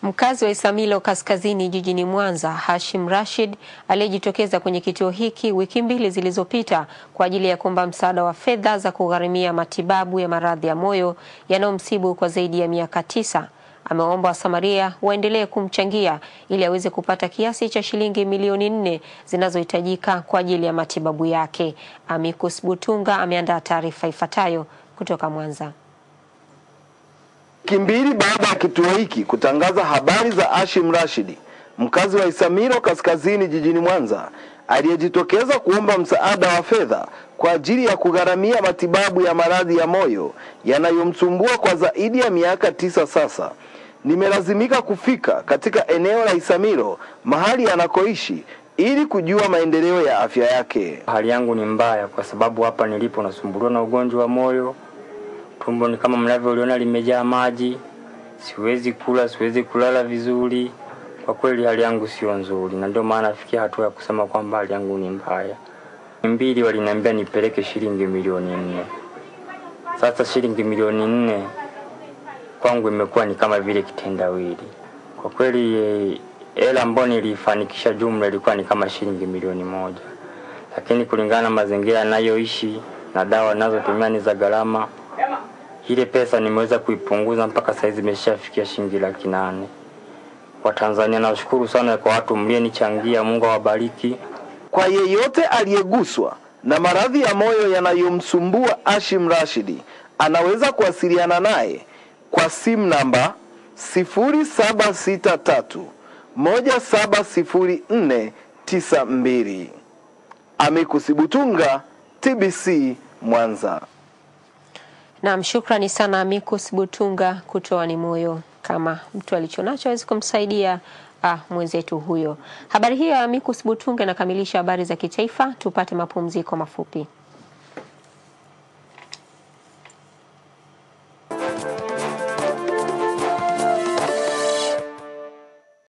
Mkazi wa Isamilo Kaskazini jijini Mwanza, Hashim Rashid, aliyejitokeza kwenye kituo hiki wiki mbili zilizopita kwa ajili ya kuomba msaada wa fedha za kugharimia matibabu ya maradhi ya moyo yanayomsibu kwa zaidi ya miaka 9, ameomba Wasamaria waendelee kumchangia ili aweze kupata kiasi cha shilingi milioni 4 zinazohitajika kwa ajili ya matibabu yake. Amicus Butunga ameandaa taarifa ifuatayo kutoka Mwanza. Kimbili baada ya kituo hiki kutangaza habari za Hashim Rashid, mkazi wa Isamilo Kaskazini jijini Mwanza, aliyejitokeza kuomba msaada wa fedha kwa ajili ya kugharamia matibabu ya maradhi ya moyo yanayomsumbua kwa zaidi ya miaka 9 sasa, nimelazimika kufika katika eneo la Isamilo mahali anakoishi ili kujua maendeleo ya afya yake. Hali yangu ni mbaya kwa sababu hapa nilipo nasumbuliwa na ugonjwa wa moyo. Tumbo ni kama mnavyoona limejaa maji. Siwezi kula, siwezi kulala vizuri. Kwa kweli hali yangu sio nzuri, na ndio maana nafikia hatua ya kusema kwamba hali yangu ni mbaya. Mbili waliniambia nipeleke shilingi milioni 4. Sasa shilingi milioni 4 kwangu imekuwa ni kama vile kitendawili. Kwa kweli hela ambayo nilifanikisha jumla ilikuwa ni kama shilingi milioni 1. Lakini kulingana na mazingira ninayoishi na dawa ninazotumia ni za gharama, ile pesa nimeweza kuipunguza mpaka saizi imeshafikia shilingi 800,000. Watanzania nawashukuru sana kwa watu mlionichangia, Mungu awabariki. Kwa yeyote aliyeguswa na maradhi ya moyo yanayomsumbua Hashim Rashid, anaweza kuwasiliana naye kwa simu namba 0763 170492. Amicus Butunga, TBC Mwanza. Naam, shukrani sana Amicus Butunga kutoa ni moyo. Kama mtu alichonacho hawezi kumsaidia mwenzetu huyo. Habari hiyo ya Amicus Butunga inakamilisha habari za kitaifa. Tupate mapumziko mafupi.